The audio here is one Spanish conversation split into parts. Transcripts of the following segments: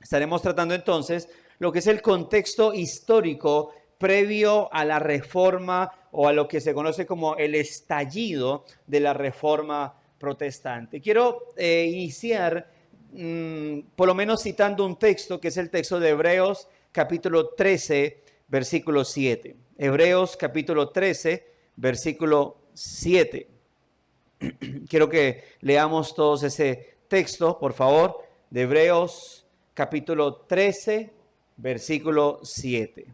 Estaremos tratando entonces lo que es el contexto histórico previo a la reforma o a lo que se conoce como el estallido de la reforma protestante. Quiero iniciar por lo menos citando un texto que es el texto de Hebreos capítulo 13, versículo 7. Hebreos capítulo 13, versículo 7. Quiero que leamos todos ese texto, por favor, de Hebreos capítulo 13, versículo 7.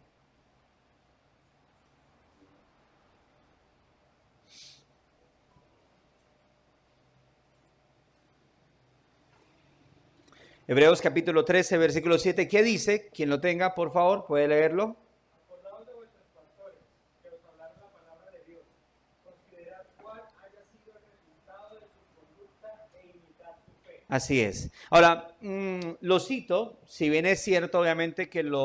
Hebreos capítulo 13, versículo 7, ¿qué dice? Quien lo tenga, por favor, puede leerlo. Acordaos de vuestros pastores, que os hablaron la palabra de Dios. Considerad cuál haya sido el resultado de su conducta e imitad su fe. Así es. Ahora, lo cito, si bien es cierto, obviamente, que el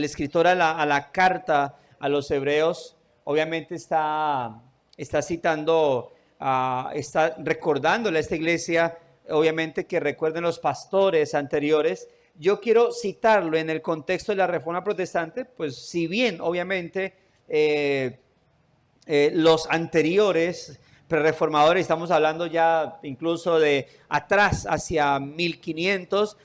escritor a la carta a los hebreos, obviamente está citando, está recordándole a esta iglesia, obviamente, que recuerden los pastores anteriores. Yo quiero citarlo en el contexto de la Reforma Protestante, pues si bien, obviamente, los anteriores prerreformadores, estamos hablando ya incluso de atrás hacia 1500,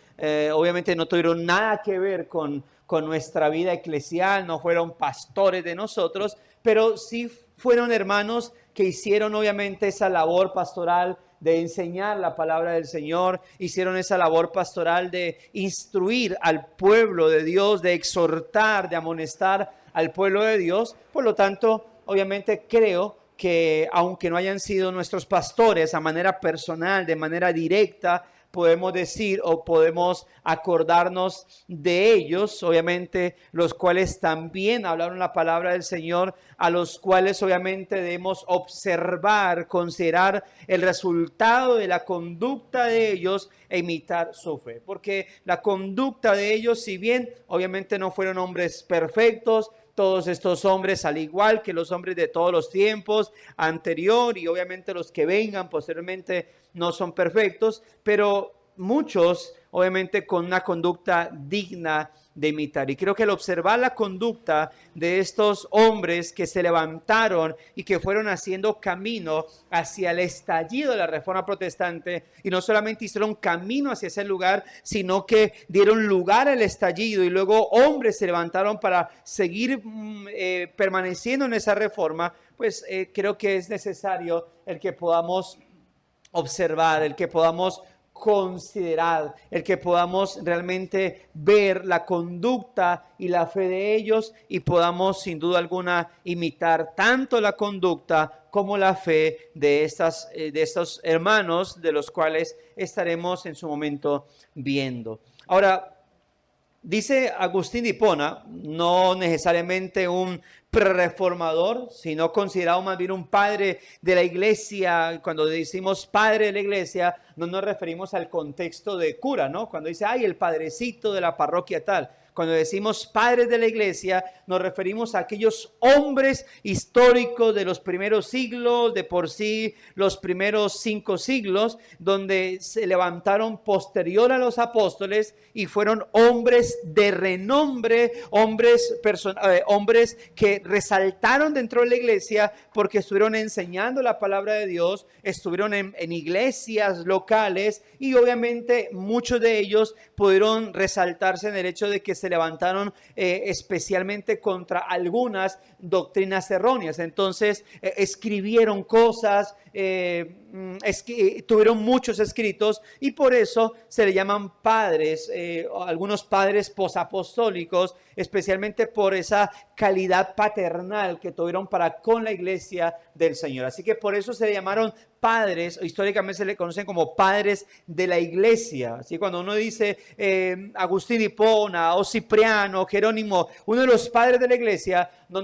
obviamente no tuvieron nada que ver con nuestra vida eclesial, no fueron pastores de nosotros, pero sí fueron hermanos que hicieron obviamente esa labor pastoral de enseñar la palabra del Señor, hicieron esa labor pastoral de instruir al pueblo de Dios, de exhortar, de amonestar al pueblo de Dios. Por lo tanto, obviamente creo que aunque no hayan sido nuestros pastores a manera personal, de manera directa, podemos decir o podemos acordarnos de ellos, obviamente los cuales también hablaron la palabra del Señor, a los cuales obviamente debemos observar, considerar el resultado de la conducta de ellos e imitar su fe. Porque la conducta de ellos, si bien obviamente no fueron hombres perfectos, todos estos hombres, al igual que los hombres de todos los tiempos anterior y obviamente los que vengan posteriormente, no son perfectos, pero muchos obviamente con una conducta digna de imitar. Y creo que al observar la conducta de estos hombres que se levantaron y que fueron haciendo camino hacia el estallido de la Reforma Protestante, y no solamente hicieron camino hacia ese lugar, sino que dieron lugar al estallido, y luego hombres se levantaron para seguir permaneciendo en esa reforma, pues creo que es necesario el que podamos observar, el que podamos considerar, el que podamos realmente ver la conducta y la fe de ellos y podamos sin duda alguna imitar tanto la conducta como la fe de estos hermanos, de los cuales estaremos en su momento viendo. Ahora, dice Agustín de Hipona, no necesariamente un prerreformador, sino considerado más bien un padre de la iglesia. Cuando decimos padre de la iglesia, no nos referimos al contexto de cura, ¿no? Cuando dice, ay, el padrecito de la parroquia tal. Cuando decimos padres de la iglesia, nos referimos a aquellos hombres históricos de los primeros siglos, de por sí los primeros 5 siglos, donde se levantaron posterior a los apóstoles y fueron hombres de renombre, hombres que resaltaron dentro de la iglesia porque estuvieron enseñando la palabra de Dios, estuvieron en iglesias locales y obviamente muchos de ellos pudieron resaltarse en el hecho de que se levantaron especialmente contra algunas doctrinas erróneas. Entonces escribieron cosas, tuvieron muchos escritos y por eso se le llaman padres, algunos padres posapostólicos, especialmente por esa calidad paternal que tuvieron para con la iglesia del Señor. Así que por eso se le llamaron padres, históricamente se le conocen como padres de la iglesia. Así cuando uno dice Agustín de Hipona o Cipriano, Jerónimo, uno de los padres de la iglesia, no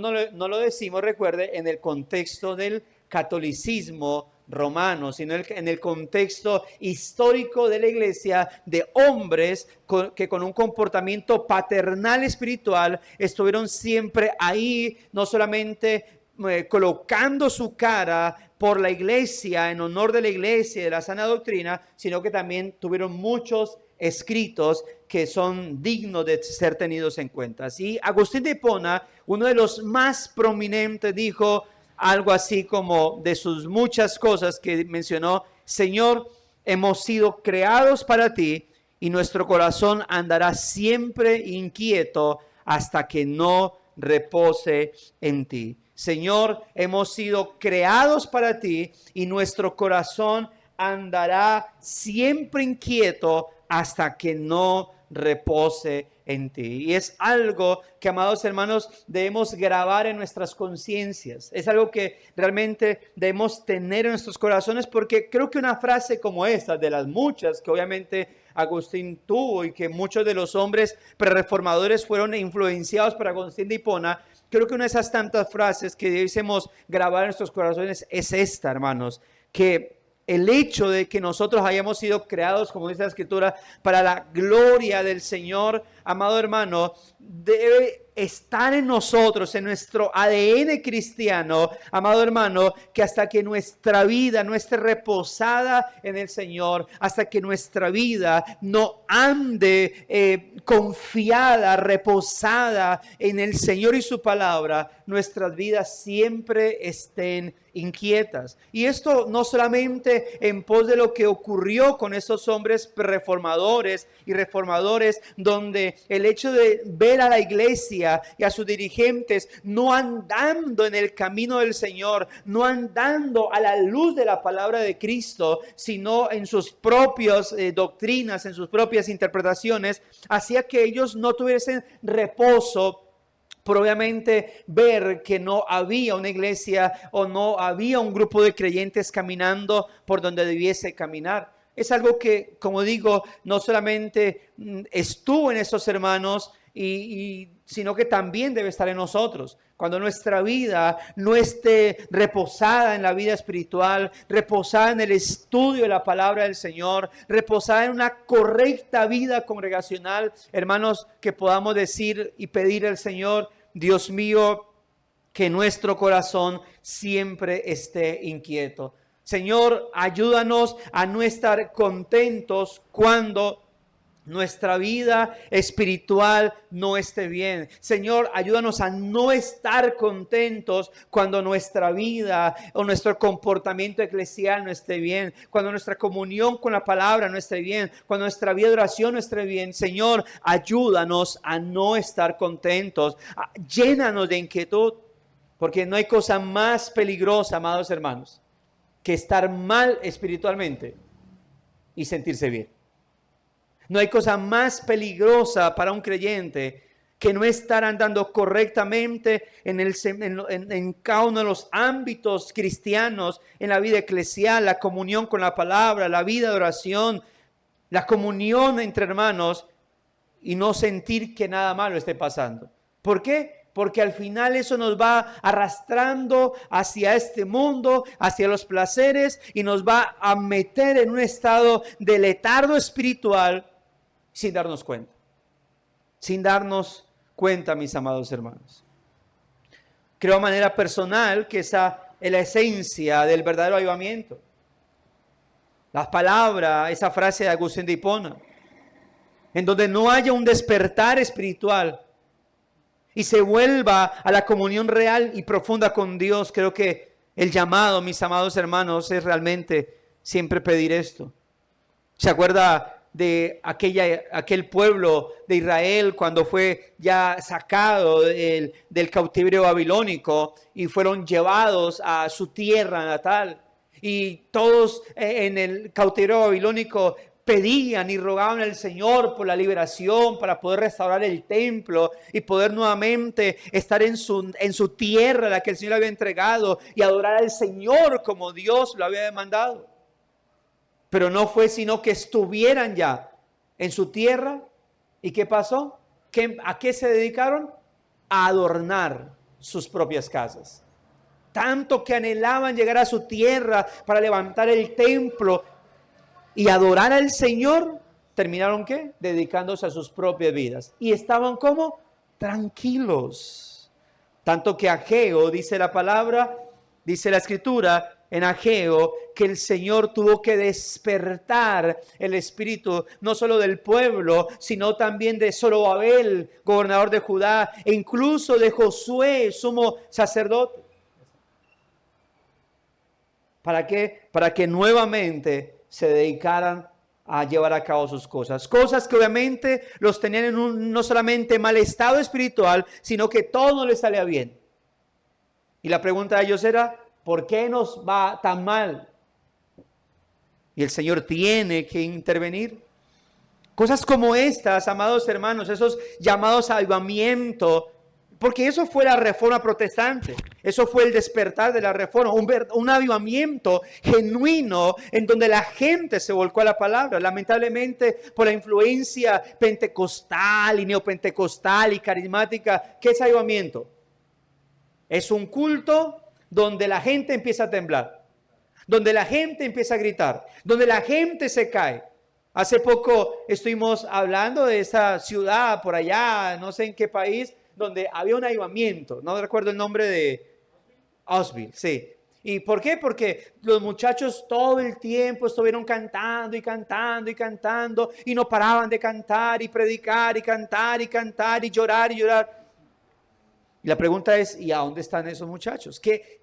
lo decimos, recuerde, en el contexto del catolicismo romano, sino en el contexto histórico de la iglesia, de hombres que con un comportamiento paternal espiritual estuvieron siempre ahí, no solamente colocando su cara por la iglesia, en honor de la iglesia y de la sana doctrina, sino que también tuvieron muchos escritos que son dignos de ser tenidos en cuenta. Y Agustín de Hipona, uno de los más prominentes, dijo algo así como de sus muchas cosas que mencionó: Señor, hemos sido creados para ti y nuestro corazón andará siempre inquieto hasta que no repose en ti. Señor, hemos sido creados para ti y nuestro corazón andará siempre inquieto hasta que no repose en ti. Y es algo que, amados hermanos, debemos grabar en nuestras conciencias. Es algo que realmente debemos tener en nuestros corazones, porque creo que una frase como esta, de las muchas que obviamente Agustín tuvo y que muchos de los hombres prerreformadores fueron influenciados por Agustín de Hipona, creo que una de esas tantas frases que debemos grabar en nuestros corazones es esta, hermanos, que el hecho de que nosotros hayamos sido creados, como dice la Escritura, para la gloria del Señor, amado hermano, debe estar en nosotros, en nuestro ADN cristiano, amado hermano, que hasta que nuestra vida no esté reposada en el Señor, hasta que nuestra vida no ande confiada, reposada en el Señor y su palabra, nuestras vidas siempre estén inquietas. Y esto no solamente en pos de lo que ocurrió con esos hombres reformadores y reformadores, donde el hecho de ver a la iglesia y a sus dirigentes no andando en el camino del Señor, no andando a la luz de la palabra de Cristo, sino en sus propias doctrinas, en sus propias interpretaciones, hacía que ellos no tuviesen reposo por obviamente ver que no había una iglesia o no había un grupo de creyentes caminando por donde debiese caminar. Es algo que, como digo, no solamente estuvo en esos hermanos, sino que también debe estar en nosotros. Cuando nuestra vida no esté reposada en la vida espiritual, reposada en el estudio de la palabra del Señor, reposada en una correcta vida congregacional, hermanos, que podamos decir y pedir al Señor: Dios mío, que nuestro corazón siempre esté inquieto. Señor, ayúdanos a no estar contentos cuando nuestra vida espiritual no esté bien. Señor, ayúdanos a no estar contentos cuando nuestra vida o nuestro comportamiento eclesial no esté bien, cuando nuestra comunión con la palabra no esté bien, cuando nuestra vida de oración no esté bien. Señor, ayúdanos a no estar contentos. Llénanos de inquietud, porque no hay cosa más peligrosa, amados hermanos, que estar mal espiritualmente y sentirse bien. No hay cosa más peligrosa para un creyente que no estar andando correctamente en cada uno de los ámbitos cristianos, en la vida eclesial, la comunión con la palabra, la vida de oración, la comunión entre hermanos, y no sentir que nada malo esté pasando. ¿Por qué? Porque al final eso nos va arrastrando hacia este mundo, hacia los placeres, y nos va a meter en un estado de letargo espiritual sin darnos cuenta. Sin darnos cuenta, mis amados hermanos. Creo de manera personal que esa es la esencia del verdadero avivamiento. La palabra, esa frase de Agustín de Hipona, en donde no haya un despertar espiritual y se vuelva a la comunión real y profunda con Dios. Creo que el llamado, mis amados hermanos, es realmente siempre pedir esto. ¿Se acuerda de aquel pueblo de Israel cuando fue ya sacado del cautiverio babilónico y fueron llevados a su tierra natal? Y todos en el cautiverio babilónico pedían y rogaban al Señor por la liberación para poder restaurar el templo y poder nuevamente estar en su tierra, la que el Señor había entregado, y adorar al Señor como Dios lo había demandado. Pero no fue sino que estuvieran ya en su tierra. ¿Y qué pasó? ¿A qué se dedicaron? A adornar sus propias casas. Tanto que anhelaban llegar a su tierra para levantar el templo y adorar al Señor, terminaron ¿qué? Dedicándose a sus propias vidas. Y estaban ¿cómo? Tranquilos. Tanto que Ageo, dice la palabra, dice la Escritura, en Ageo que el Señor tuvo que despertar el espíritu no solo del pueblo, sino también de Zorobabel, gobernador de Judá, e incluso de Josué, sumo sacerdote. ¿Para qué? Para que nuevamente se dedicaran a llevar a cabo sus cosas. Cosas que obviamente los tenían en un no solamente mal estado espiritual, sino que todo no les salía bien. Y la pregunta de ellos era, ¿por qué nos va tan mal? Y el Señor tiene que intervenir. Cosas como estas, amados hermanos, esos llamados a avivamiento, porque eso fue la reforma protestante, eso fue el despertar de la reforma, un avivamiento genuino en donde la gente se volcó a la palabra. Lamentablemente, por la influencia pentecostal y neopentecostal y carismática, ¿qué es avivamiento? Es un culto donde la gente empieza a temblar, donde la gente empieza a gritar, donde la gente se cae. Hace poco estuvimos hablando de esa ciudad por allá, no sé en qué país, donde había un avivamiento, no recuerdo el nombre de Osville, sí. ¿Y por qué? Porque los muchachos todo el tiempo estuvieron cantando y cantando y cantando y no paraban de cantar y predicar y cantar y cantar y llorar y llorar. Y la pregunta es, ¿y a dónde están esos muchachos? ¿Qué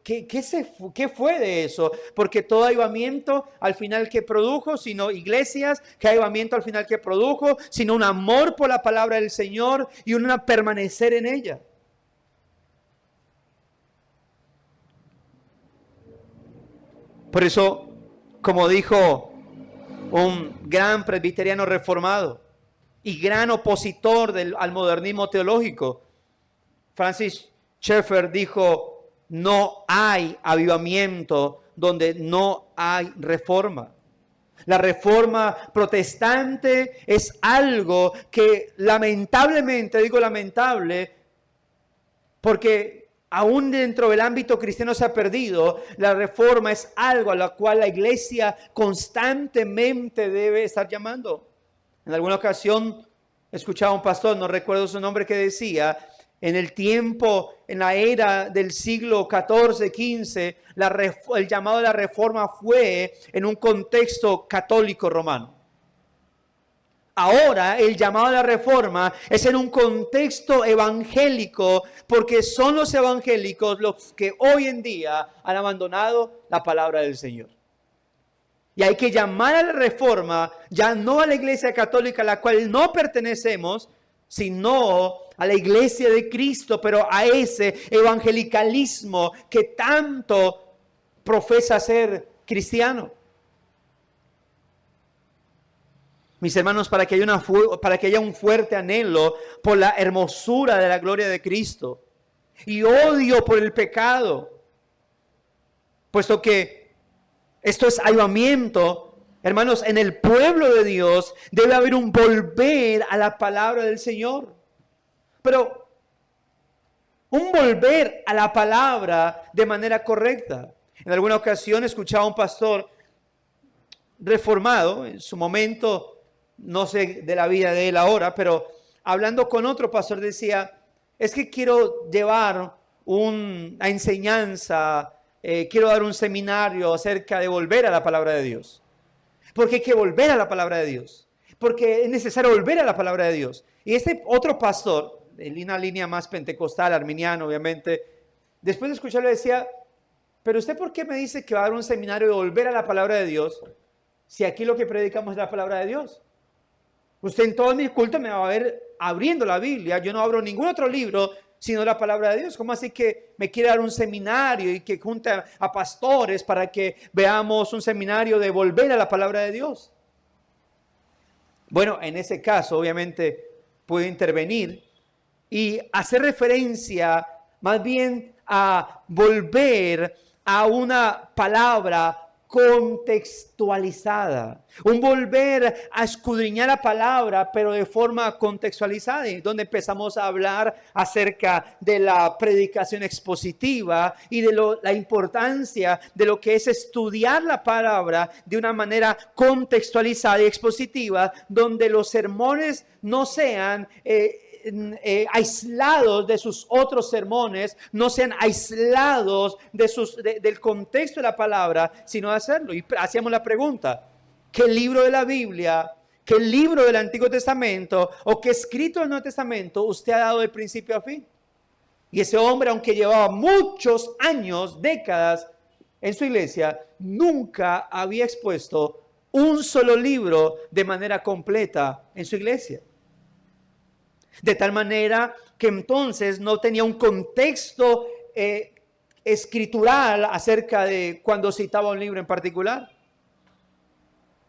fue de eso? Porque todo avivamiento al final que produjo, sino iglesias, ¿qué avivamiento al final que produjo? Sino un amor por la palabra del Señor y un permanecer en ella. Por eso, como dijo un gran presbiteriano reformado y gran opositor al modernismo teológico, Francis Schaeffer dijo, no hay avivamiento donde no hay reforma. La reforma protestante es algo que lamentablemente, digo lamentable, porque aún dentro del ámbito cristiano se ha perdido. La reforma es algo a la cual la iglesia constantemente debe estar llamando. En alguna ocasión escuchaba a un pastor, no recuerdo su nombre, que decía, en el tiempo, en la era del siglo XIV, XV, el llamado de la reforma fue en un contexto católico romano. Ahora el llamado a la reforma es en un contexto evangélico, porque son los evangélicos los que hoy en día han abandonado la palabra del Señor. Y hay que llamar a la reforma, ya no a la iglesia católica a la cual no pertenecemos, sino a la iglesia de Cristo, pero a ese evangelicalismo que tanto profesa ser cristiano. Mis hermanos, para que haya un fuerte anhelo por la hermosura de la gloria de Cristo y odio por el pecado, puesto que esto es avivamiento, hermanos, en el pueblo de Dios debe haber un volver a la palabra del Señor. Pero un volver a la palabra de manera correcta. En alguna ocasión escuchaba a un pastor reformado, en su momento, no sé de la vida de él ahora, pero hablando con otro pastor decía, es que quiero llevar una enseñanza, quiero dar un seminario acerca de volver a la palabra de Dios. Porque hay que volver a la palabra de Dios. Porque es necesario volver a la palabra de Dios. Y este otro pastor, en una línea más pentecostal, arminiano, obviamente, después de escucharlo decía, pero usted ¿por qué me dice que va a dar un seminario de volver a la palabra de Dios si aquí lo que predicamos es la palabra de Dios? Usted en todo mi culto me va a ver abriendo la Biblia, yo no abro ningún otro libro sino la palabra de Dios. ¿Cómo así que me quiere dar un seminario y que junte a pastores para que veamos un seminario de volver a la palabra de Dios? Bueno, en ese caso obviamente puede intervenir y hacer referencia más bien a volver a una palabra contextualizada, un volver a escudriñar la palabra, pero de forma contextualizada, donde empezamos a hablar acerca de la predicación expositiva y de la importancia de lo que es estudiar la palabra de una manera contextualizada y expositiva, donde los sermones no sean aislados de sus otros sermones, no sean aislados del contexto de la palabra, sino hacerlo. Y hacíamos la pregunta, ¿qué libro de la Biblia, qué libro del Antiguo Testamento o qué escrito del Nuevo Testamento usted ha dado de principio a fin? Y ese hombre, aunque llevaba muchos años, décadas en su iglesia, nunca había expuesto un solo libro de manera completa en su iglesia. De tal manera que entonces no tenía un contexto escritural acerca de cuando citaba un libro en particular.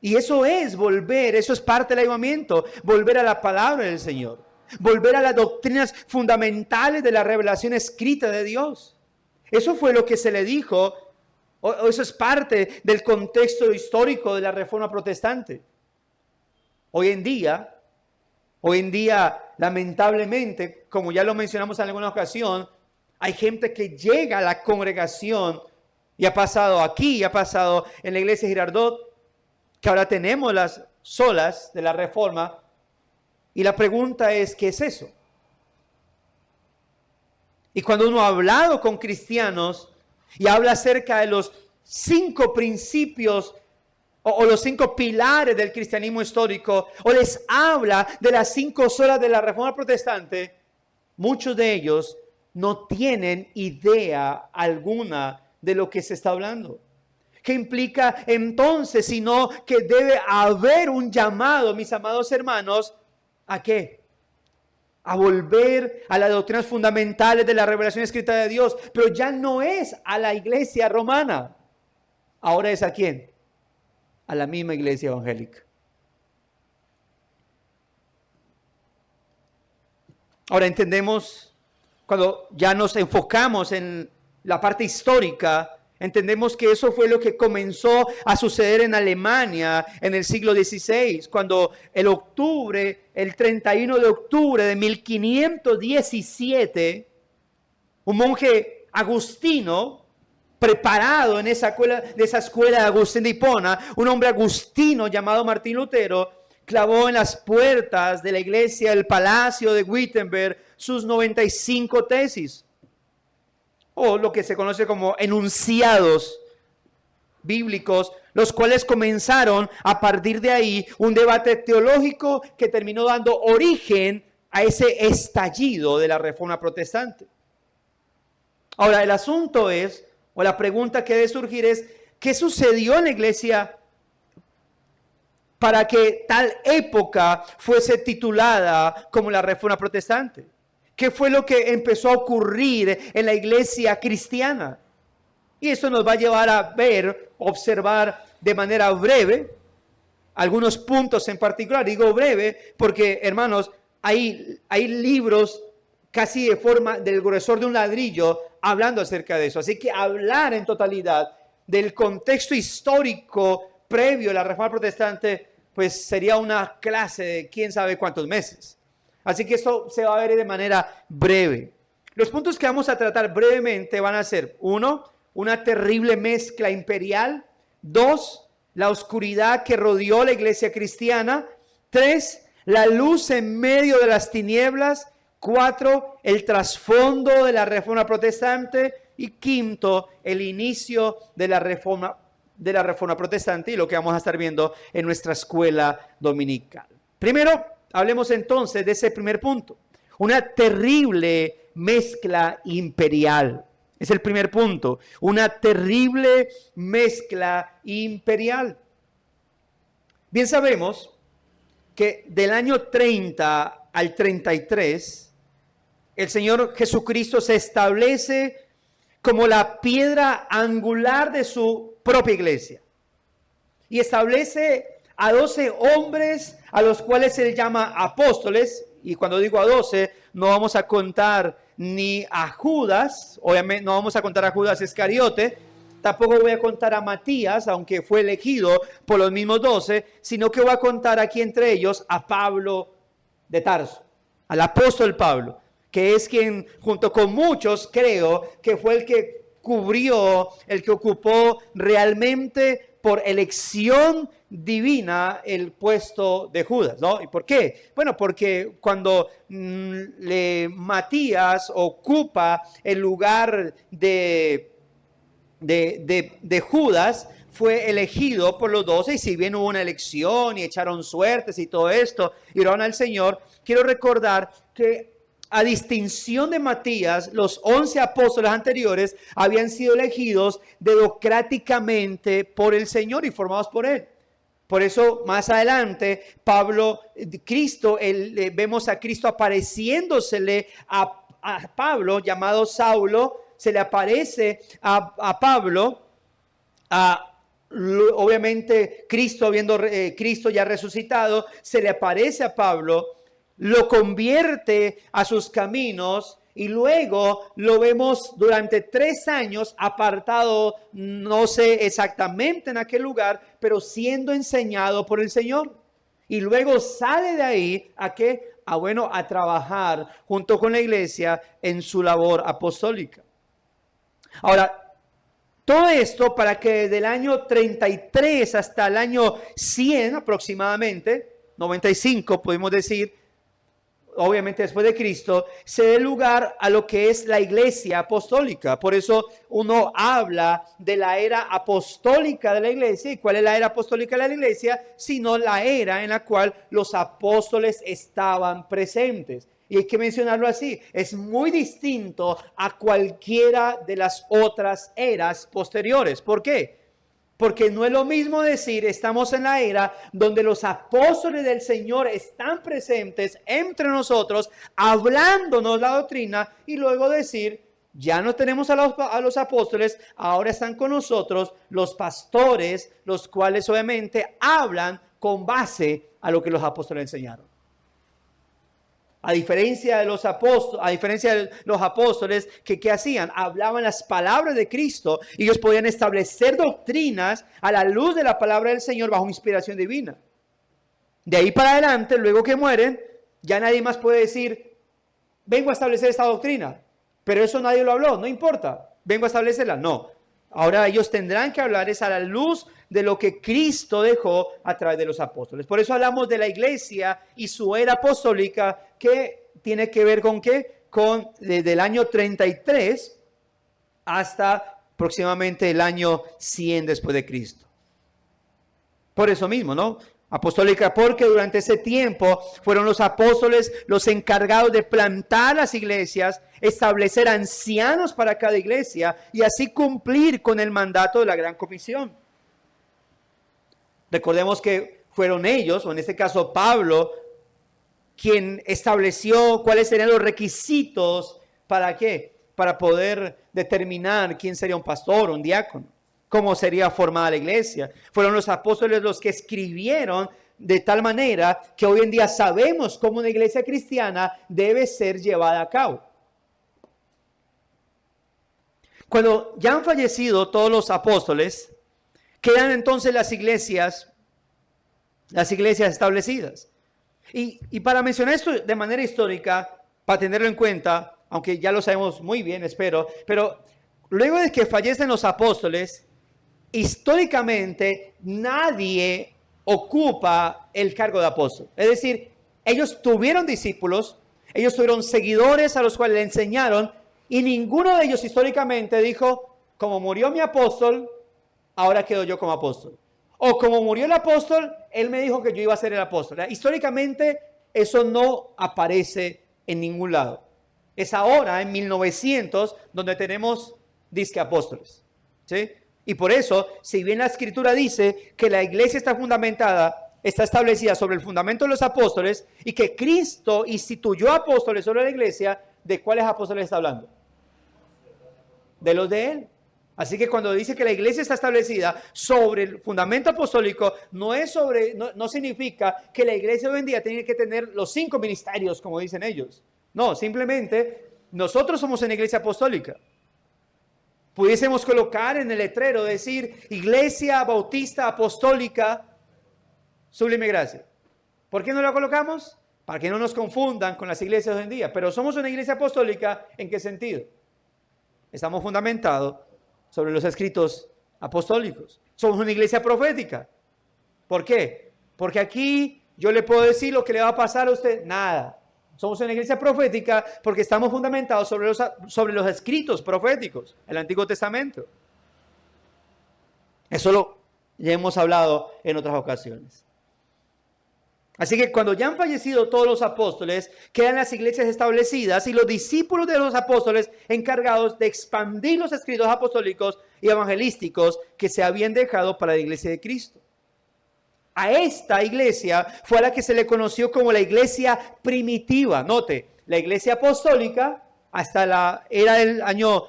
Y eso es volver, eso es parte del avivamiento, volver a la palabra del Señor, volver a las doctrinas fundamentales de la revelación escrita de Dios. Eso fue lo que se le dijo, o eso es parte del contexto histórico de la Reforma Protestante. Hoy en día, lamentablemente, como ya lo mencionamos en alguna ocasión, hay gente que llega a la congregación, y ha pasado aquí, ha pasado en la iglesia Girardot, que ahora tenemos las solas de la Reforma, y la pregunta es, ¿qué es eso? Y cuando uno ha hablado con cristianos y habla acerca de los 5 principios o los 5 pilares del cristianismo histórico, o les habla de las 5 solas de la Reforma Protestante, muchos de ellos no tienen idea alguna de lo que se está hablando. ¿Qué implica entonces? Sino que debe haber un llamado, mis amados hermanos, ¿a qué? A volver a las doctrinas fundamentales de la revelación escrita de Dios, pero ya no es a la iglesia romana. Ahora es ¿a quién? A la misma iglesia evangélica. Ahora entendemos, cuando ya nos enfocamos en la parte histórica, entendemos que eso fue lo que comenzó a suceder en Alemania en el siglo XVI, cuando el 31 de octubre de 1517, un monje agustino, preparado en esa escuela de Agustín de Hipona, un hombre agustino llamado Martín Lutero, clavó en las puertas de la iglesia del Palacio de Wittenberg sus 95 tesis, o lo que se conoce como enunciados bíblicos, los cuales comenzaron a partir de ahí un debate teológico que terminó dando origen a ese estallido de la Reforma Protestante. Ahora, el asunto es, o la pregunta que debe surgir es, ¿qué sucedió en la iglesia para que tal época fuese titulada como la Reforma Protestante? ¿Qué fue lo que empezó a ocurrir en la iglesia cristiana? Y eso nos va a llevar a observar de manera breve algunos puntos en particular. Digo breve porque, hermanos, hay libros casi de forma del gruesor de un ladrillo hablando acerca de eso. Así que hablar en totalidad del contexto histórico previo a la Reforma Protestante, pues sería una clase de quién sabe cuántos meses. Así que esto se va a ver de manera breve. Los puntos que vamos a tratar brevemente van a ser: 1, una terrible mezcla imperial; 2, la oscuridad que rodeó la iglesia cristiana; 3, la luz en medio de las tinieblas; 4, el trasfondo de la Reforma Protestante; y 5, el inicio de la Reforma Protestante, y lo que vamos a estar viendo en nuestra escuela dominical. Primero, hablemos entonces de ese primer punto, una terrible mezcla imperial. Es el primer punto, una terrible mezcla imperial. Bien sabemos que del año 30 al 33, el Señor Jesucristo se establece como la piedra angular de su propia iglesia. Y establece a 12 hombres a los cuales Él llama apóstoles. Y cuando digo a 12, no vamos a contar ni a Judas, obviamente no vamos a contar a Judas Iscariote, tampoco voy a contar a Matías, aunque fue elegido por los mismos 12, sino que voy a contar aquí entre ellos a Pablo de Tarso, al apóstol Pablo, que es quien junto con muchos creo que fue el que cubrió, el que ocupó realmente por elección divina el puesto de Judas, ¿no? ¿Y por qué? Bueno, porque cuando Matías ocupa el lugar de Judas, fue elegido por los 12, y si bien hubo una elección y echaron suertes y todo esto, y oraron al Señor, quiero recordar que a distinción de Matías, los 11 apóstoles anteriores habían sido elegidos democráticamente por el Señor y formados por Él. Por eso más adelante, vemos a Cristo apareciéndosele a Pablo, llamado Saulo. Se le aparece a Pablo, obviamente Cristo ya resucitado, se le aparece a Pablo, lo convierte a sus caminos, y luego lo vemos durante 3 años apartado, no sé exactamente en aquel lugar, pero siendo enseñado por el Señor. Y luego sale de ahí ¿a qué? A trabajar junto con la iglesia en su labor apostólica. Ahora, todo esto para que del año 33 hasta el año 100 aproximadamente, 95 podemos decir, obviamente después de Cristo, se dé lugar a lo que es la iglesia apostólica. Por eso uno habla de la era apostólica de la iglesia. ¿Y cuál es la era apostólica de la iglesia? Sino la era en la cual los apóstoles estaban presentes. Y hay que mencionarlo así, es muy distinto a cualquiera de las otras eras posteriores. ¿Por qué? Porque no es lo mismo decir, estamos en la era donde los apóstoles del Señor están presentes entre nosotros, hablándonos la doctrina, y luego decir, ya no tenemos a los apóstoles, ahora están con nosotros los pastores, los cuales obviamente hablan con base a lo que los apóstoles enseñaron. A diferencia de los apóstoles, ¿qué hacían? Hablaban las palabras de Cristo, y ellos podían establecer doctrinas a la luz de la palabra del Señor bajo inspiración divina. De ahí para adelante, luego que mueren, ya nadie más puede decir, vengo a establecer esta doctrina, pero eso nadie lo habló, no importa, vengo a establecerla. No, ahora ellos tendrán que hablar es a la luz de lo que Cristo dejó a través de los apóstoles. Por eso hablamos de la iglesia y su era apostólica, que tiene que ver con ¿qué? Desde el año 33 hasta aproximadamente el año 100 después de Cristo. Por eso mismo, ¿no? Apostólica, porque durante ese tiempo fueron los apóstoles los encargados de plantar las iglesias, establecer ancianos para cada iglesia y así cumplir con el mandato de la Gran Comisión. Recordemos que fueron ellos, o en este caso Pablo, quien estableció cuáles serían los requisitos para ¿qué? Para poder determinar quién sería un pastor, un diácono, cómo sería formada la iglesia. Fueron los apóstoles los que escribieron de tal manera que hoy en día sabemos cómo una iglesia cristiana debe ser llevada a cabo. Cuando ya han fallecido todos los apóstoles, quedan entonces las iglesias establecidas. Y para mencionar esto de manera histórica, para tenerlo en cuenta, aunque ya lo sabemos muy bien, espero, pero luego de que fallecen los apóstoles, históricamente nadie ocupa el cargo de apóstol. Es decir, ellos tuvieron discípulos, ellos tuvieron seguidores a los cuales le enseñaron, y ninguno de ellos históricamente dijo, como murió mi apóstol, ahora quedo yo como apóstol. O como murió el apóstol, él me dijo que yo iba a ser el apóstol. Históricamente eso no aparece en ningún lado. Es ahora, en 1900, donde tenemos disque apóstoles. ¿Sí? Y por eso, si bien la Escritura dice que la iglesia está establecida sobre el fundamento de los apóstoles, y que Cristo instituyó apóstoles sobre la iglesia, ¿de cuáles apóstoles está hablando? De los de él. Así que cuando dice que la iglesia está establecida sobre el fundamento apostólico, no significa que la iglesia hoy en día tiene que tener los 5 ministerios, como dicen ellos. No, simplemente nosotros somos una iglesia apostólica. Pudiésemos colocar en el letrero, decir, Iglesia Bautista Apostólica Sublime Gracia. ¿Por qué no la colocamos? Para que no nos confundan con las iglesias hoy en día. Pero somos una iglesia apostólica, ¿en qué sentido? Estamos fundamentados sobre los escritos apostólicos. Somos una iglesia profética. ¿Por qué? Porque aquí yo le puedo decir lo que le va a pasar a usted. Nada. Somos una iglesia profética porque estamos fundamentados sobre los escritos proféticos, el Antiguo Testamento. Eso ya hemos hablado en otras ocasiones. Así que cuando ya han fallecido todos los apóstoles, quedan las iglesias establecidas y los discípulos de los apóstoles encargados de expandir los escritos apostólicos y evangelísticos que se habían dejado para la iglesia de Cristo. A esta iglesia fue a la que se le conoció como la iglesia primitiva. Note, la iglesia apostólica hasta la era del año,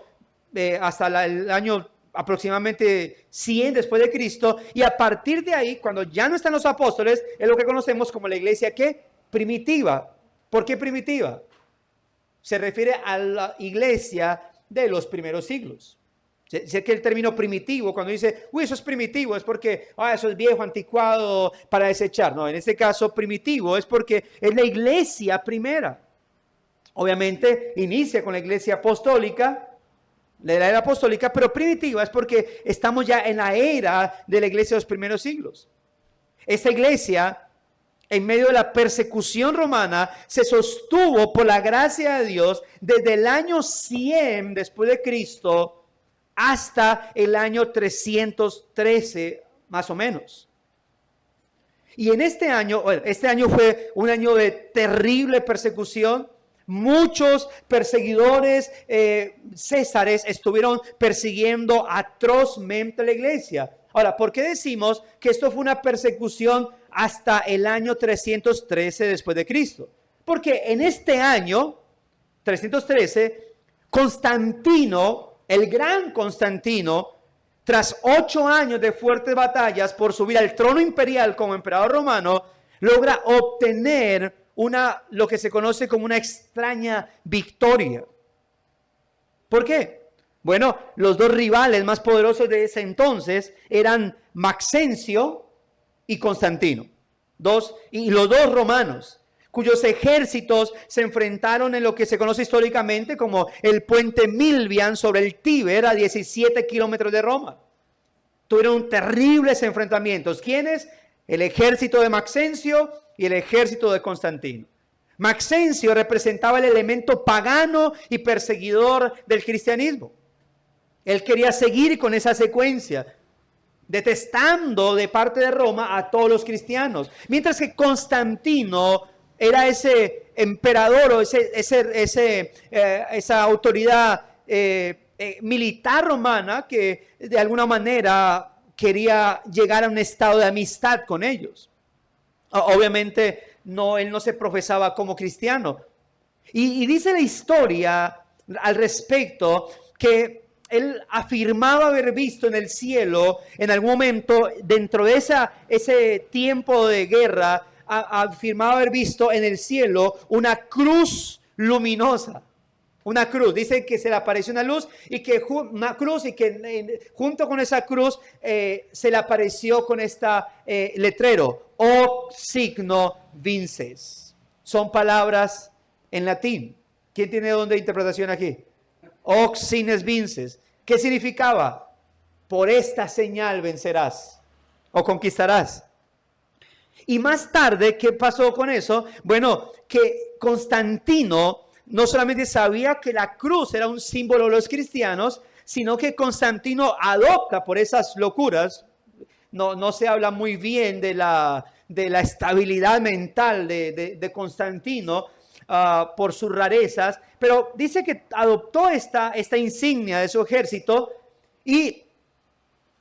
el año aproximadamente 100 después de Cristo, y a partir de ahí, cuando ya no están los apóstoles, es lo que conocemos como la iglesia ¿qué? Primitiva. ¿Por qué primitiva? Se refiere a la iglesia de los primeros siglos. Sé que el término primitivo, cuando dice, uy, eso es primitivo, es porque, eso es viejo, anticuado, para desechar. No, en este caso, primitivo es porque es la iglesia primera. Obviamente, inicia con la iglesia apostólica, de la era apostólica, pero primitiva es porque estamos ya en la era de la iglesia de los primeros siglos. Esta iglesia, en medio de la persecución romana, se sostuvo por la gracia de Dios desde el año 100 después de Cristo hasta el año 313, más o menos. Y en este año fue un año de terrible persecución. Muchos perseguidores césares estuvieron persiguiendo atrozmente la iglesia. Ahora, ¿por qué decimos que esto fue una persecución hasta el año 313 después de Cristo? Porque en este año 313, Constantino, el gran Constantino, tras 8 años de fuertes batallas por subir al trono imperial como emperador romano, logra obtener lo que se conoce como una extraña victoria. ¿Por qué? Bueno, los dos rivales más poderosos de ese entonces eran Maxencio y Constantino, y los dos romanos, cuyos ejércitos se enfrentaron en lo que se conoce históricamente como el puente Milvian sobre el Tíber, a 17 kilómetros de Roma. Tuvieron terribles enfrentamientos. ¿Quiénes? El ejército de Maxencio y el ejército de Constantino. Maxencio representaba el elemento pagano y perseguidor del cristianismo. Él quería seguir con esa secuencia, detestando de parte de Roma a todos los cristianos. Mientras que Constantino era ese emperador o esa autoridad militar romana que de alguna manera quería llegar a un estado de amistad con ellos. Obviamente él no se profesaba como cristiano. Y dice la historia al respecto que él afirmaba haber visto en el cielo en algún momento dentro de ese tiempo de guerra, afirmaba haber visto en el cielo una cruz luminosa. Una cruz, dice que se le apareció una luz y que una cruz y que junto con esa cruz se le apareció con letrero, Hoc signo vinces. Son palabras en latín. ¿Quién tiene don de interpretación aquí? Hoc signes vinces. ¿Qué significaba? Por esta señal vencerás o conquistarás. Y más tarde, ¿qué pasó con eso? Bueno, que Constantino no solamente sabía que la cruz era un símbolo de los cristianos, sino que Constantino adopta por esas locuras. No se habla muy bien de la estabilidad mental de Constantino por sus rarezas, pero dice que adoptó esta insignia de su ejército. Y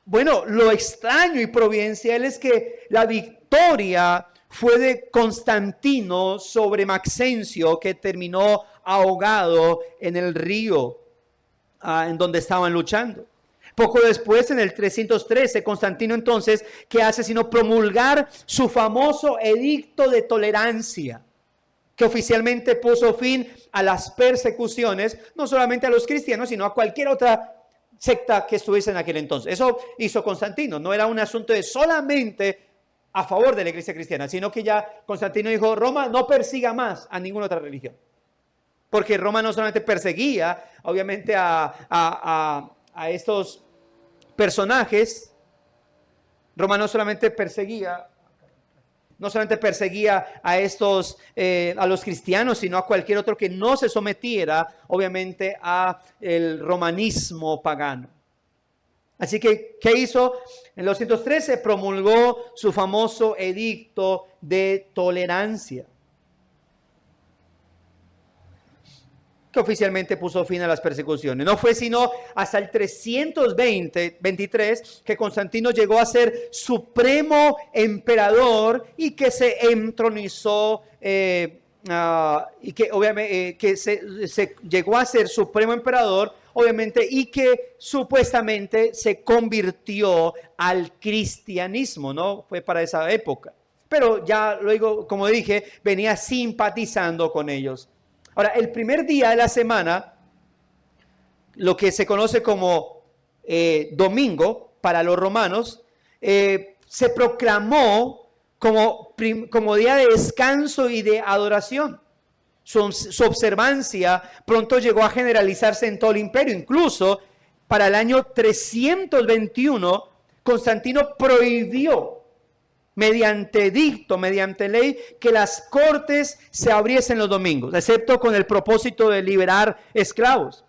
bueno, lo extraño y providencial es que la victoria fue de Constantino sobre Maxencio, que terminó ahogado en el río en donde estaban luchando. Poco después, en el 313, Constantino entonces, ¿qué hace sino promulgar su famoso edicto de tolerancia, que oficialmente puso fin a las persecuciones, no solamente a los cristianos, sino a cualquier otra secta que estuviese en aquel entonces? Eso hizo Constantino, no era un asunto de solamente a favor de la iglesia cristiana, sino que ya Constantino dijo, Roma no persiga más a ninguna otra religión. Porque Roma no solamente perseguía, obviamente, a estos personajes, Roma no solamente perseguía a estos, a los cristianos, sino a cualquier otro que no se sometiera, obviamente, a el romanismo pagano. Así que, ¿qué hizo? En los 213 promulgó su famoso edicto de tolerancia, que oficialmente puso fin a las persecuciones. No fue sino hasta el 323 que Constantino llegó a ser supremo emperador y que se entronizó y que obviamente que se llegó a ser supremo emperador, obviamente, y que supuestamente se convirtió al cristianismo, ¿no? Fue para esa época. Pero ya luego, como dije, venía simpatizando con ellos. Ahora, el primer día de la semana, lo que se conoce como domingo para los romanos, se proclamó como día de descanso y de adoración. Su observancia pronto llegó a generalizarse en todo el imperio. Incluso para el año 321, Constantino prohibió mediante edicto, mediante ley, que las cortes se abriesen los domingos, excepto con el propósito de liberar esclavos.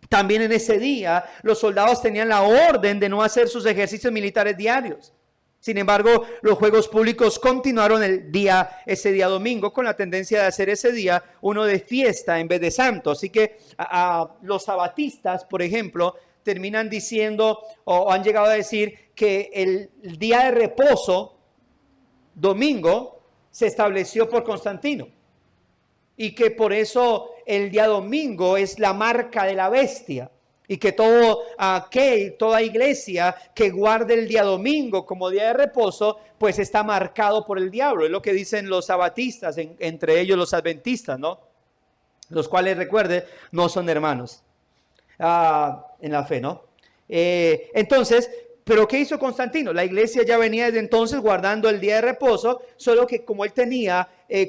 También en ese día los soldados tenían la orden de no hacer sus ejercicios militares diarios. Sin embargo, los juegos públicos continuaron ese día domingo, con la tendencia de hacer ese día uno de fiesta en vez de santo. Así que los sabatistas, por ejemplo, terminan diciendo o han llegado a decir que el día de reposo, domingo, se estableció por Constantino y que por eso el día domingo es la marca de la bestia y que toda iglesia que guarde el día domingo como día de reposo pues está marcado por el diablo. Es lo que dicen los sabatistas, entre ellos los adventistas, ¿no? Los cuales, recuerde, no son hermanos en la fe, ¿no? Entonces, ¿pero qué hizo Constantino? La iglesia ya venía desde entonces guardando el día de reposo, solo que como él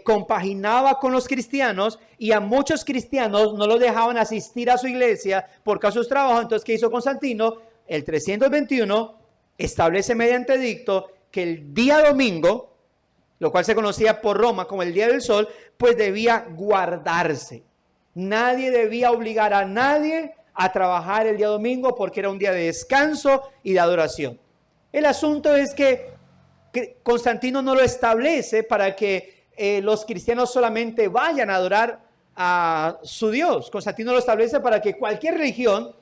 compaginaba con los cristianos y a muchos cristianos no los dejaban asistir a su iglesia por causa de sus trabajos. Entonces, ¿qué hizo Constantino? El 321 establece mediante edicto que el día domingo, lo cual se conocía por Roma como el día del sol, pues debía guardarse. Nadie debía obligar a nadie a trabajar el día domingo porque era un día de descanso y de adoración. El asunto es que Constantino no lo establece para que los cristianos solamente vayan a adorar a su Dios. Constantino lo establece para que cualquier religión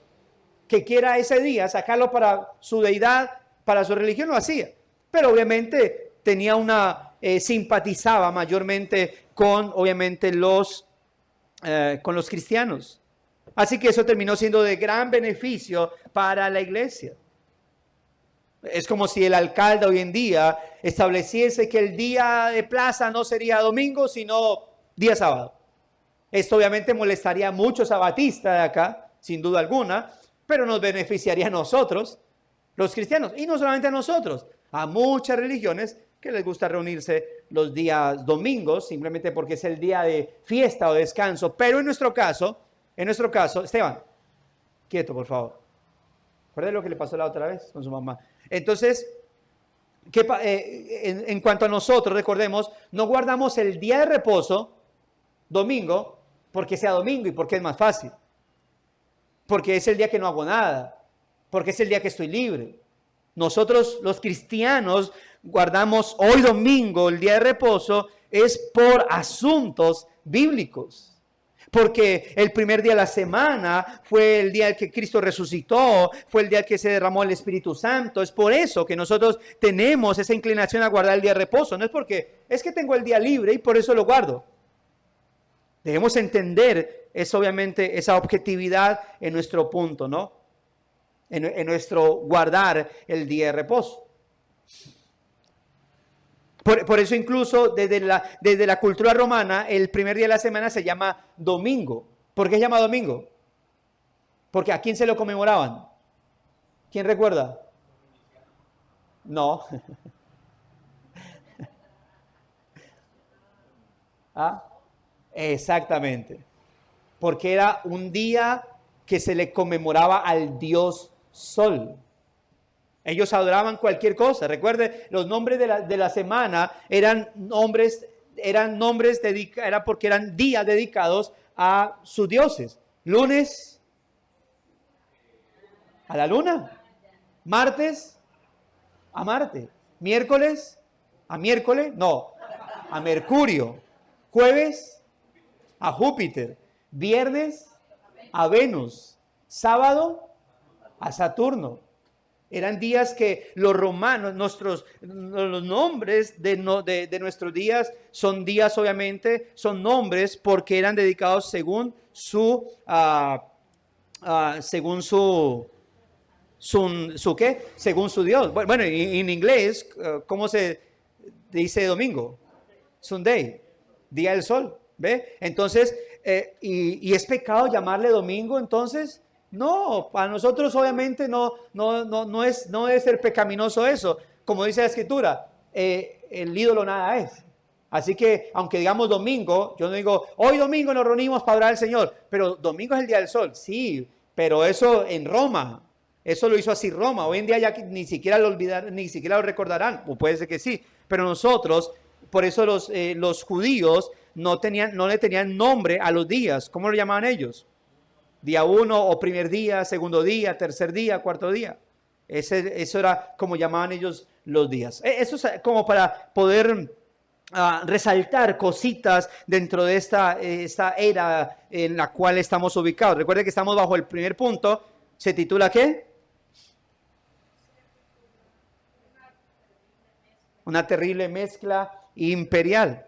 que quiera ese día sacarlo para su deidad, para su religión, lo hacía. Pero obviamente simpatizaba mayormente con, obviamente, con los cristianos. Así que eso terminó siendo de gran beneficio para la iglesia. Es como si el alcalde hoy en día estableciese que el día de plaza no sería domingo, sino día sábado. Esto obviamente molestaría a muchos sabatistas de acá, sin duda alguna, pero nos beneficiaría a nosotros, los cristianos, y no solamente a nosotros, a muchas religiones que les gusta reunirse los días domingos, simplemente porque es el día de fiesta o descanso. Pero en nuestro caso, Esteban, quieto por favor. ¿Recuerda lo que le pasó la otra vez con su mamá? Entonces, en cuanto a nosotros, recordemos, no guardamos el día de reposo, domingo, porque sea domingo y porque es más fácil. Porque es el día que no hago nada. Porque es el día que estoy libre. Nosotros, los cristianos, guardamos hoy domingo, el día de reposo, es por asuntos bíblicos. Porque el primer día de la semana fue el día en que Cristo resucitó, fue el día en que se derramó el Espíritu Santo. Es por eso que nosotros tenemos esa inclinación a guardar el día de reposo. No es porque es que tengo el día libre y por eso lo guardo. Debemos entender obviamente esa objetividad en nuestro punto, ¿no? En nuestro guardar el día de reposo. Por eso incluso desde la cultura romana, el primer día de la semana se llama domingo. ¿Por qué se llama domingo? Porque ¿a quién se lo conmemoraban? ¿Quién recuerda? No. ¿Ah? Exactamente. Porque era un día que se le conmemoraba al dios Sol. Ellos adoraban cualquier cosa. Recuerde, los nombres de la semana era porque eran días dedicados a sus dioses. Lunes, a la luna. Martes, a Marte. Miércoles, a miércoles, no, a Mercurio. Jueves, a Júpiter. Viernes, a Venus. Sábado, a Saturno. Eran días que los romanos, los nombres de nuestros días son días, obviamente, son nombres porque eran dedicados según su ¿qué? Según su Dios. Bueno, en inglés, ¿cómo se dice domingo? Sunday, día del sol, ¿ve? Entonces, y es pecado llamarle domingo, entonces. No, para nosotros obviamente no debe ser pecaminoso eso. Como dice la Escritura, el ídolo nada es. Así que, aunque digamos domingo, yo no digo, hoy domingo nos reunimos para orar al Señor, pero domingo es el día del sol, sí, pero eso en Roma, eso lo hizo así Roma. Hoy en día ya ni siquiera lo olvidarán, ni siquiera lo recordarán, o puede ser que sí, pero nosotros, por eso los judíos no le tenían nombre a los días. ¿Cómo lo llamaban ellos? Día 1 o primer día, segundo día, tercer día, cuarto día. Eso era como llamaban ellos los días. Eso es como para poder resaltar cositas dentro de esta era en la cual estamos ubicados. Recuerden que estamos bajo el primer punto. ¿Se titula qué? Una terrible mezcla imperial.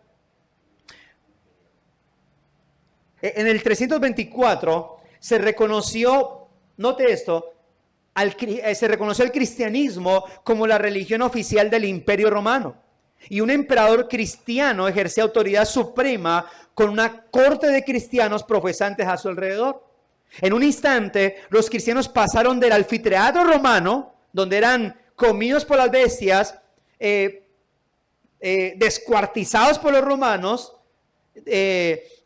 En el 324 se reconoció, note esto, se reconoció el cristianismo como la religión oficial del Imperio Romano. Y un emperador cristiano ejercía autoridad suprema con una corte de cristianos profesantes a su alrededor. En un instante, los cristianos pasaron del anfiteatro romano, donde eran comidos por las bestias, descuartizados por los romanos,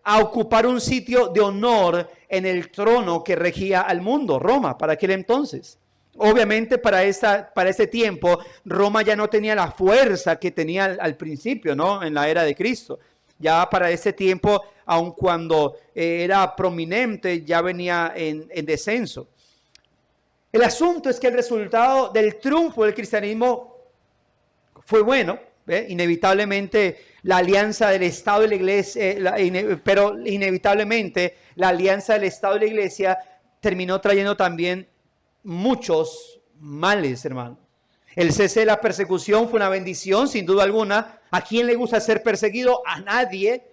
a ocupar un sitio de honor en el trono que regía al mundo, Roma, para aquel entonces. Obviamente para ese tiempo Roma ya no tenía la fuerza que tenía al principio, ¿no? En la era de Cristo. Ya para ese tiempo, aun cuando era prominente, ya venía en descenso. El asunto es que el resultado del triunfo del cristianismo fue bueno, ¿ve? Inevitablemente la alianza del Estado y la Iglesia, pero inevitablemente la alianza del Estado y la Iglesia terminó trayendo también muchos males, hermano. El cese de la persecución fue una bendición, sin duda alguna. ¿A quién le gusta ser perseguido? A nadie.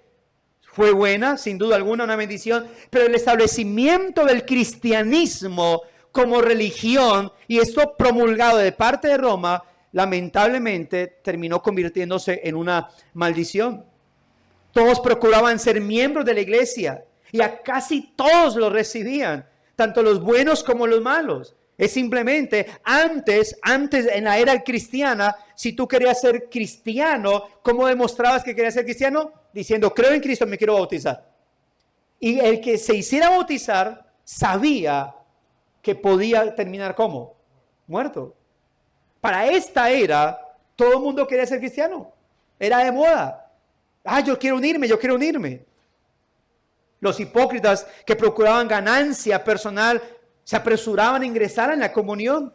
Fue buena, sin duda alguna, una bendición. Pero el establecimiento del cristianismo como religión, y esto promulgado de parte de Roma, lamentablemente terminó convirtiéndose en una maldición. Todos procuraban ser miembros de la iglesia y a casi todos lo recibían, tanto los buenos como los malos. Es simplemente antes en la era cristiana, si tú querías ser cristiano, ¿cómo demostrabas que querías ser cristiano? Diciendo, creo en Cristo, me quiero bautizar. Y el que se hiciera bautizar sabía que podía terminar ¿cómo? Muerto. Para esta era, todo el mundo quería ser cristiano. Era de moda. Yo quiero unirme. Los hipócritas que procuraban ganancia personal se apresuraban a ingresar en la comunión.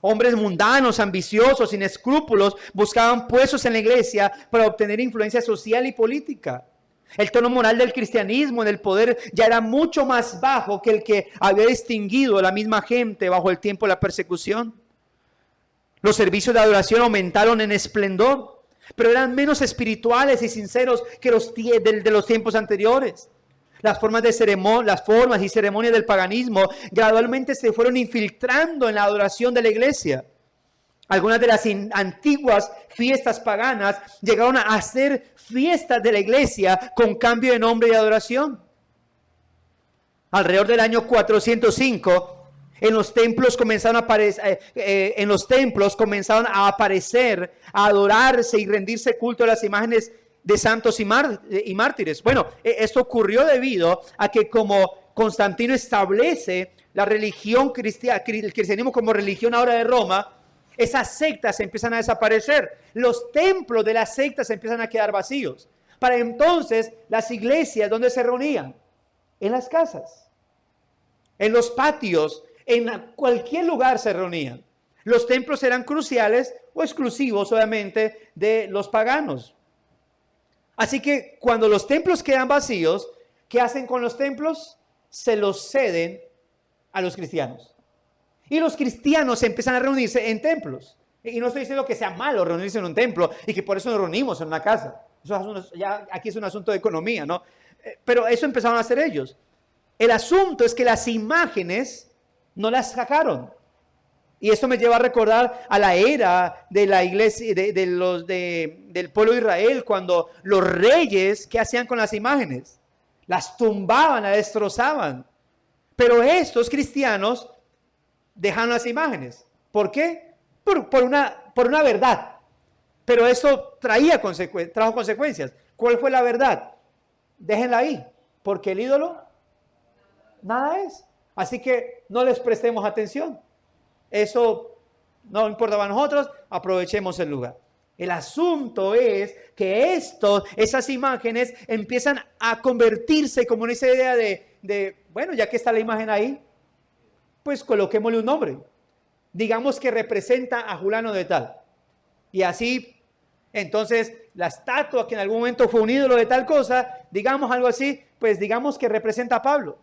Hombres mundanos, ambiciosos, sin escrúpulos, buscaban puestos en la iglesia para obtener influencia social y política. El tono moral del cristianismo en el poder ya era mucho más bajo que el que había distinguido a la misma gente bajo el tiempo de la persecución. Los servicios de adoración aumentaron en esplendor, pero eran menos espirituales y sinceros que de los tiempos anteriores. Las formas y ceremonias del paganismo gradualmente se fueron infiltrando en la adoración de la iglesia. Algunas de las antiguas fiestas paganas llegaron a ser fiestas de la iglesia con cambio de nombre y adoración. Alrededor del año 405, en los templos comenzaron a aparecer, a adorarse y rendirse culto a las imágenes de santos y mártires. Bueno, esto ocurrió debido a que como Constantino establece la religión cristiana, el cristianismo como religión ahora de Roma, esas sectas empiezan a desaparecer. Los templos de las sectas empiezan a quedar vacíos. Para entonces, las iglesias, ¿dónde se reunían? En las casas, en los patios, en cualquier lugar se reunían. Los templos eran cruciales o exclusivos, obviamente, de los paganos. Así que cuando los templos quedan vacíos, ¿qué hacen con los templos? Se los ceden a los cristianos. Y los cristianos empiezan a reunirse en templos. Y no estoy diciendo que sea malo reunirse en un templo y que por eso nos reunimos en una casa. Ya aquí es un asunto de economía, ¿no? Pero eso empezaron a hacer ellos. El asunto es que las imágenes no las sacaron. Y esto me lleva a recordar a la era de la iglesia, del pueblo de Israel, cuando los reyes, ¿qué hacían con las imágenes? Las tumbaban, las destrozaban. Pero estos cristianos dejaron las imágenes. ¿Por qué? Por una verdad. Pero eso trajo consecuencias. ¿Cuál fue la verdad? Déjenla ahí, porque el ídolo nada es. Así que no les prestemos atención. Eso no importa para nosotros, aprovechemos el lugar. El asunto es que esas imágenes empiezan a convertirse como en esa idea bueno, ya que está la imagen ahí, pues coloquémosle un nombre. Digamos que representa a fulano de tal. Y así, entonces, la estatua que en algún momento fue un ídolo de tal cosa, digamos algo así, pues digamos que representa a Pablo.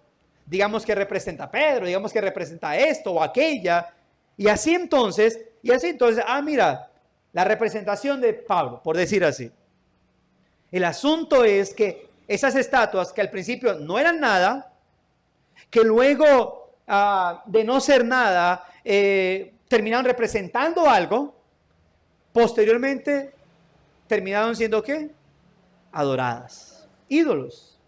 Digamos que representa a Pedro, digamos que representa esto o aquella. Y así entonces, mira, la representación de Pablo, por decir así. El asunto es que esas estatuas que al principio no eran nada, que luego de no ser nada, terminaron representando algo, posteriormente terminaron siendo ¿qué? Adoradas, ídolos.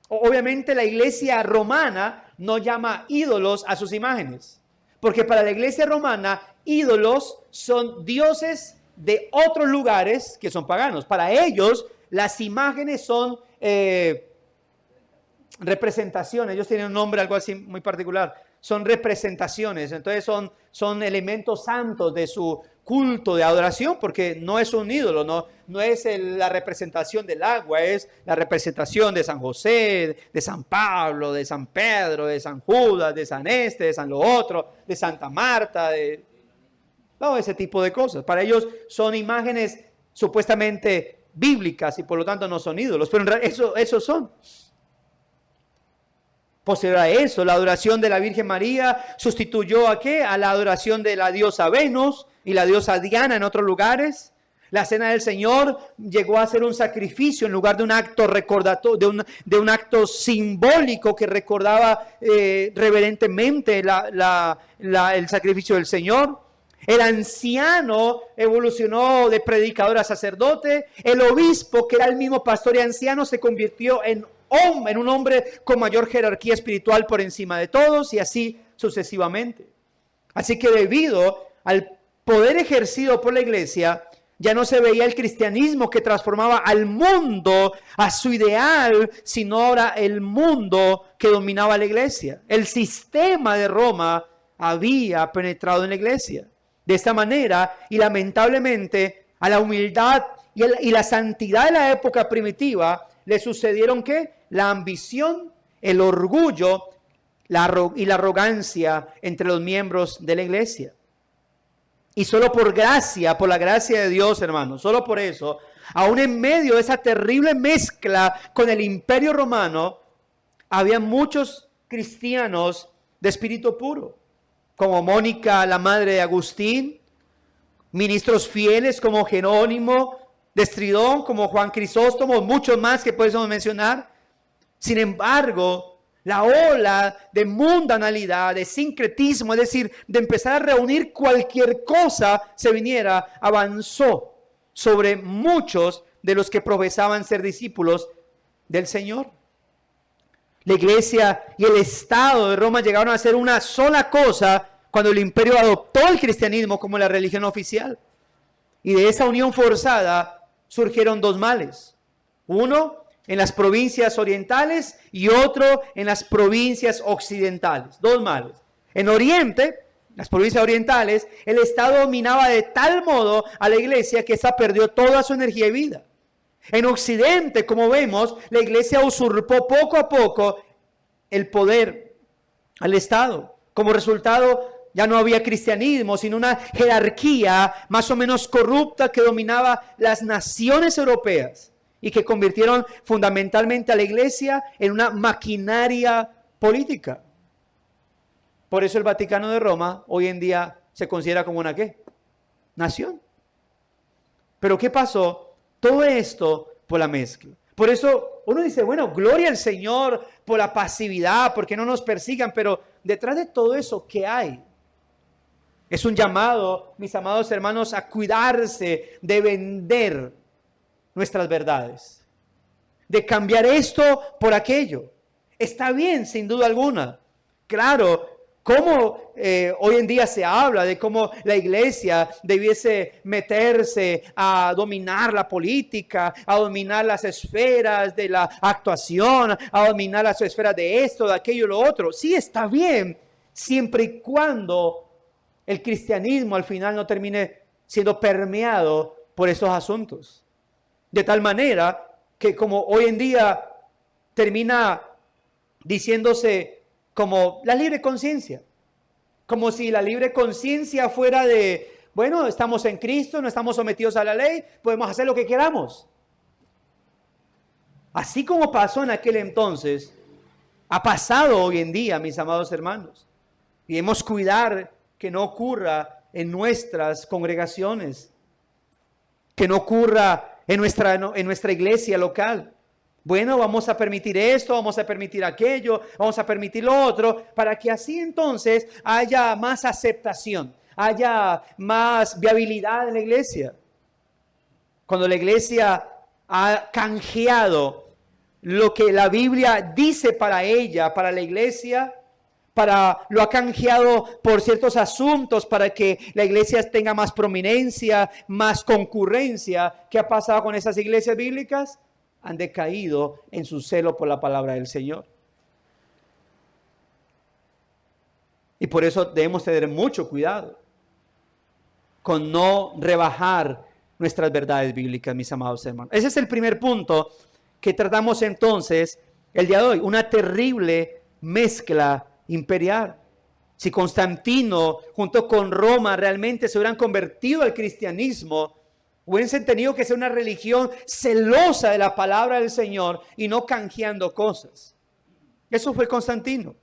Obviamente la iglesia romana no llama ídolos a sus imágenes. Porque para la iglesia romana, ídolos son dioses de otros lugares que son paganos. Para ellos, las imágenes son representaciones. Ellos tienen un nombre, algo así muy particular. Son representaciones. Entonces son elementos santos de su culto de adoración, porque no es un ídolo, no es la representación del agua, es la representación de San José, de San Pablo, de San Pedro, de San Judas, de San de San lo otro, de Santa Marta, todo ese tipo de cosas. Para ellos son imágenes supuestamente bíblicas y por lo tanto no son ídolos, pero en realidad eso son. Posterior a eso, la adoración de la Virgen María sustituyó ¿a qué? A la adoración de la diosa Venus y la diosa Diana en otros lugares. La cena del Señor llegó a ser un sacrificio en lugar de un acto recordatorio, de un acto simbólico que recordaba reverentemente el sacrificio del Señor. El anciano evolucionó de predicador a sacerdote. El obispo, que era el mismo pastor y anciano, se convirtió en un hombre con mayor jerarquía espiritual por encima de todos, y así sucesivamente. Así que debido al poder ejercido por la iglesia, ya no se veía el cristianismo que transformaba al mundo a su ideal, sino ahora el mundo que dominaba la iglesia. El sistema de Roma había penetrado en la iglesia. De esta manera, y lamentablemente, a la humildad y la santidad de la época primitiva le sucedieron ¿qué? La ambición, el orgullo y la arrogancia entre los miembros de la iglesia. Y solo por la gracia de Dios, hermanos, solo por eso, aún en medio de esa terrible mezcla con el imperio romano, había muchos cristianos de espíritu puro, como Mónica, la madre de Agustín, ministros fieles como Jerónimo de Estridón, como Juan Crisóstomo, muchos más que podemos mencionar. Sin embargo, la ola de mundanalidad, de sincretismo, es decir, de empezar a reunir cualquier cosa se viniera, avanzó sobre muchos de los que profesaban ser discípulos del Señor. La iglesia y el Estado de Roma llegaron a ser una sola cosa cuando el imperio adoptó el cristianismo como la religión oficial. Y de esa unión forzada surgieron dos males. Uno en las provincias orientales y otro en las provincias occidentales. Dos males. En Oriente, las provincias orientales, el Estado dominaba de tal modo a la iglesia que ésta perdió toda su energía y vida. En Occidente, como vemos, la iglesia usurpó poco a poco el poder al Estado. Como resultado, ya no había cristianismo, sino una jerarquía más o menos corrupta que dominaba las naciones europeas y que convirtieron fundamentalmente a la iglesia en una maquinaria política. Por eso el Vaticano de Roma hoy en día se considera como una ¿qué? Nación. Pero ¿qué pasó? Todo esto por la mezcla. Por eso uno dice, bueno, gloria al Señor por la pasividad, porque no nos persigan, pero detrás de todo eso, ¿qué hay? Es un llamado, mis amados hermanos, a cuidarse de vender nuestras verdades, de cambiar esto por aquello. Está bien, sin duda alguna. Claro, cómo hoy en día se habla de cómo la iglesia debiese meterse a dominar la política, a dominar las esferas de la actuación, a dominar las esferas de esto, de aquello, lo otro. Sí, está bien, siempre y cuando el cristianismo al final no termine siendo permeado por esos asuntos. De tal manera que como hoy en día termina diciéndose como la libre conciencia, como si la libre conciencia fuera de, bueno, estamos en Cristo, no estamos sometidos a la ley, podemos hacer lo que queramos. Así como pasó en aquel entonces, ha pasado hoy en día, mis amados hermanos, y debemos cuidar que no ocurra en nuestras congregaciones, que no ocurra en nuestra iglesia local. Bueno, vamos a permitir esto, vamos a permitir aquello, vamos a permitir lo otro, para que así entonces haya más aceptación, haya más viabilidad en la iglesia. Cuando la iglesia ha canjeado lo que la Biblia dice para ella, para la iglesia, lo ha canjeado por ciertos asuntos para que la iglesia tenga más prominencia, más concurrencia. ¿Qué ha pasado con esas iglesias bíblicas? Han decaído en su celo por la palabra del Señor. Y por eso debemos tener mucho cuidado con no rebajar nuestras verdades bíblicas, mis amados hermanos. Ese es el primer punto que tratamos entonces el día de hoy. Una terrible mezcla imperial. Si Constantino junto con Roma realmente se hubieran convertido al cristianismo, hubiesen tenido que ser una religión celosa de la palabra del Señor y no canjeando cosas. Eso fue Constantino.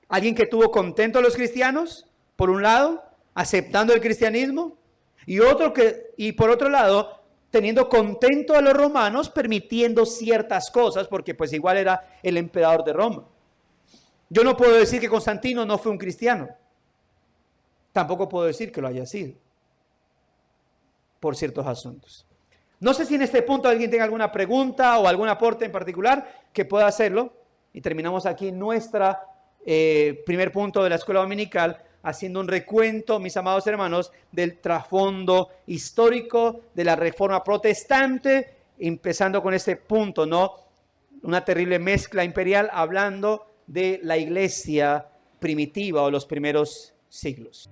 Alguien que tuvo contento a los cristianos, por un lado, aceptando el cristianismo, y por otro lado, teniendo contento a los romanos, permitiendo ciertas cosas, porque pues igual era el emperador de Roma. Yo no puedo decir que Constantino no fue un cristiano. Tampoco puedo decir que lo haya sido, por ciertos asuntos. No sé si en este punto alguien tenga alguna pregunta o algún aporte en particular que pueda hacerlo. Y terminamos aquí nuestra primer punto de la escuela dominical, haciendo un recuento, mis amados hermanos, del trasfondo histórico de la Reforma Protestante, empezando con este punto, ¿no? Una terrible mezcla imperial, hablando de la iglesia primitiva o los primeros siglos.